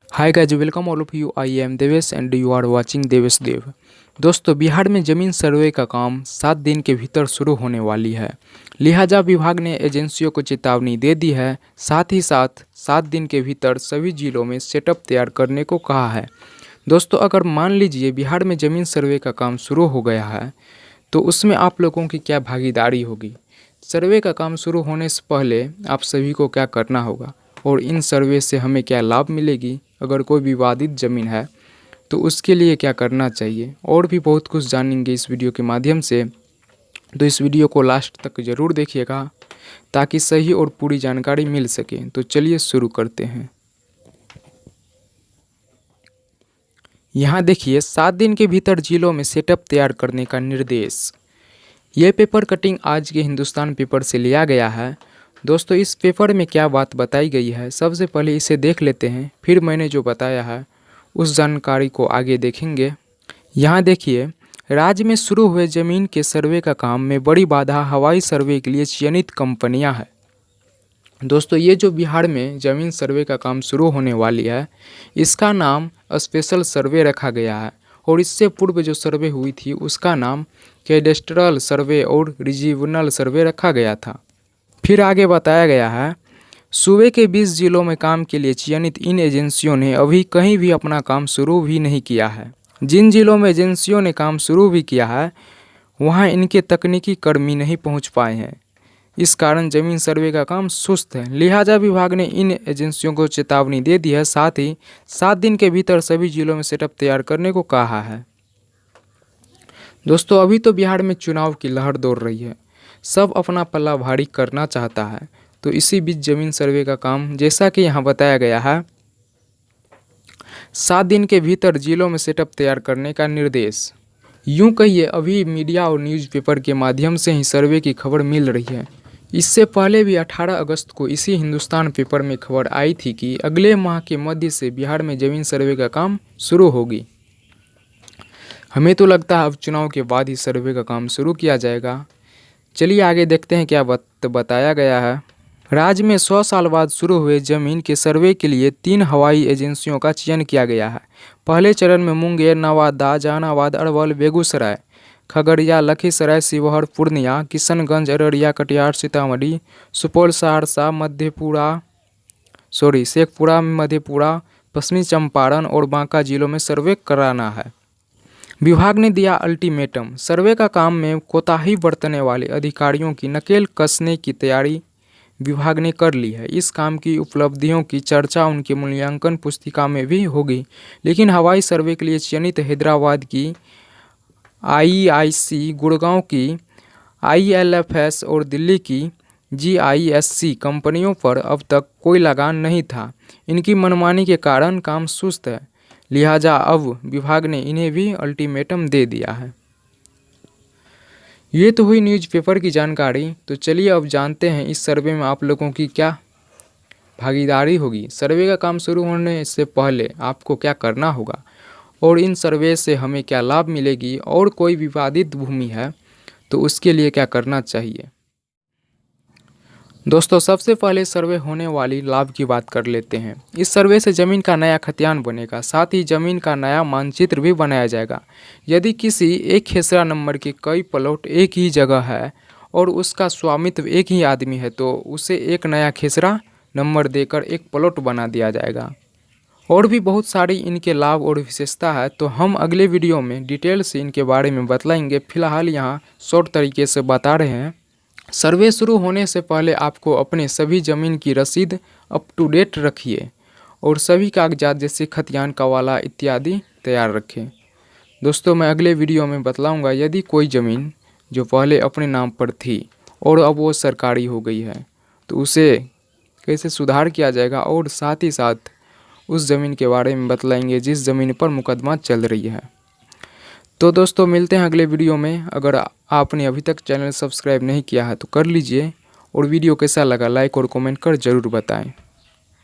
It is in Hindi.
Hi guys, welcome all of you. I am Devesh and you are watching Devesh Dev. दोस्तों, बिहार में ज़मीन सर्वे का काम 7 दिन के भीतर शुरू होने वाली है। लिहाजा विभाग ने एजेंसियों को चेतावनी दे दी है। साथ ही साथ 7 दिन के भीतर सभी जिलों में सेटअप तैयार करने को कहा है। दोस्तों, अगर मान लीजिए बिहार में ज़मीन सर्वे का काम शुरू हो गया है तो उसमें आप लोगों की क्या भागीदारी होगी। सर्वे का काम शुरू होने से पहले आप सभी को क्या करना होगा और इन सर्वे से हमें क्या लाभ मिलेगी। अगर कोई विवादित ज़मीन है तो उसके लिए क्या करना चाहिए, और भी बहुत कुछ जानेंगे इस वीडियो के माध्यम से। तो इस वीडियो को लास्ट तक ज़रूर देखिएगा ताकि सही और पूरी जानकारी मिल सके। तो चलिए शुरू करते हैं। यहाँ देखिए, 7 दिन के भीतर जिलों में सेटअप तैयार करने का निर्देश। ये पेपर कटिंग आज के हिंदुस्तान पेपर से लिया गया है। दोस्तों, इस पेपर में क्या बात बताई गई है, सबसे पहले इसे देख लेते हैं, फिर मैंने जो बताया है उस जानकारी को आगे देखेंगे। यहाँ देखिए, राज्य में शुरू हुए ज़मीन के सर्वे का काम में बड़ी बाधा हवाई सर्वे के लिए चयनित कंपनियां हैं। दोस्तों, ये जो बिहार में ज़मीन सर्वे का काम शुरू होने वाली है, इसका नाम स्पेशल सर्वे रखा गया है और इससे पूर्व जो सर्वे हुई थी उसका नाम कैडेस्ट्रल सर्वे और रीजनल सर्वे रखा गया था। फिर आगे बताया गया है, सूबे के 20 जिलों में काम के लिए चयनित इन एजेंसियों ने अभी कहीं भी अपना काम शुरू भी नहीं किया है। जिन जिलों में एजेंसियों ने काम शुरू भी किया है वहां इनके तकनीकी कर्मी नहीं पहुंच पाए हैं। इस कारण ज़मीन सर्वे का काम सुस्त है। लिहाजा विभाग ने इन एजेंसियों को चेतावनी दे दी है। साथ ही 7 दिन के भीतर सभी जिलों में सेटअप तैयार करने को कहा है। दोस्तों, अभी तो बिहार में चुनाव की लहर दौड़ रही है, सब अपना पल्ला भारी करना चाहता है। तो इसी बीच ज़मीन सर्वे का काम, जैसा कि यहाँ बताया गया है, 7 दिन के भीतर जिलों में सेटअप तैयार करने का निर्देश। यूँ कहिए, अभी मीडिया और न्यूज़पेपर के माध्यम से ही सर्वे की खबर मिल रही है। इससे पहले भी 18 अगस्त को इसी हिंदुस्तान पेपर में खबर आई थी कि अगले माह के मध्य से बिहार में ज़मीन सर्वे का काम शुरू होगी। हमें तो लगता है अब चुनाव के बाद ही सर्वे का काम शुरू किया जाएगा। चलिए आगे देखते हैं क्या बताया गया है। राज्य में 100 साल बाद शुरू हुए जमीन के सर्वे के लिए 3 हवाई एजेंसियों का चयन किया गया है। पहले चरण में मुंगेर, नवादा, जहानाबाद, अरवल, बेगूसराय, खगड़िया, लखीसराय, शिवहर, पूर्णिया, किशनगंज, अररिया, कटिहार, सीतामढ़ी, सुपौल, सहरसा, शेखपुरा, मधेपुरा, पश्चिमी चंपारण और बांका जिलों में सर्वे कराना है। विभाग ने दिया अल्टीमेटम, सर्वे का काम में कोताही बरतने वाले अधिकारियों की नकेल कसने की तैयारी विभाग ने कर ली है। इस काम की उपलब्धियों की चर्चा उनके मूल्यांकन पुस्तिका में भी होगी। लेकिन हवाई सर्वे के लिए चयनित हैदराबाद की IIC, गुड़गांव की ILFS और दिल्ली की GISC कंपनियों पर अब तक कोई लगान नहीं था। इनकी मनमानी के कारण काम सुस्त है। लिहाजा अब विभाग ने इन्हें भी अल्टीमेटम दे दिया है। ये तो हुई न्यूज़पेपर की जानकारी। तो चलिए अब जानते हैं इस सर्वे में आप लोगों की क्या भागीदारी होगी। सर्वे का काम शुरू होने से पहले आपको क्या करना होगा और इन सर्वे से हमें क्या लाभ मिलेगी, और कोई विवादित भूमि है तो उसके लिए क्या करना चाहिए। दोस्तों, सबसे पहले सर्वे होने वाली लाभ की बात कर लेते हैं। इस सर्वे से ज़मीन का नया खतियान बनेगा, साथ ही ज़मीन का नया मानचित्र भी बनाया जाएगा। यदि किसी एक खेसरा नंबर के कई प्लॉट एक ही जगह है और उसका स्वामित्व एक ही आदमी है तो उसे एक नया खेसरा नंबर देकर एक प्लॉट बना दिया जाएगा। और भी बहुत सारी इनके लाभ और विशेषता है, तो हम अगले वीडियो में डिटेल से इनके बारे में बतलाएंगे। फिलहाल यहाँ शॉर्ट तरीके से बता रहे हैं। सर्वे शुरू होने से पहले आपको अपने सभी ज़मीन की रसीद अप टू डेट रखिए और सभी कागजात जैसे खतियान, कवाला इत्यादि तैयार रखें। दोस्तों, मैं अगले वीडियो में बतलाऊंगा यदि कोई ज़मीन जो पहले अपने नाम पर थी और अब वो सरकारी हो गई है तो उसे कैसे सुधार किया जाएगा, और साथ ही साथ उस ज़मीन के बारे में बतलाएंगे जिस ज़मीन पर मुकदमा चल रही है। तो दोस्तों, मिलते हैं अगले वीडियो में। अगर आपने अभी तक चैनल सब्सक्राइब नहीं किया है तो कर लीजिए, और वीडियो कैसा लगा लाइक और कमेंट कर ज़रूर बताएं।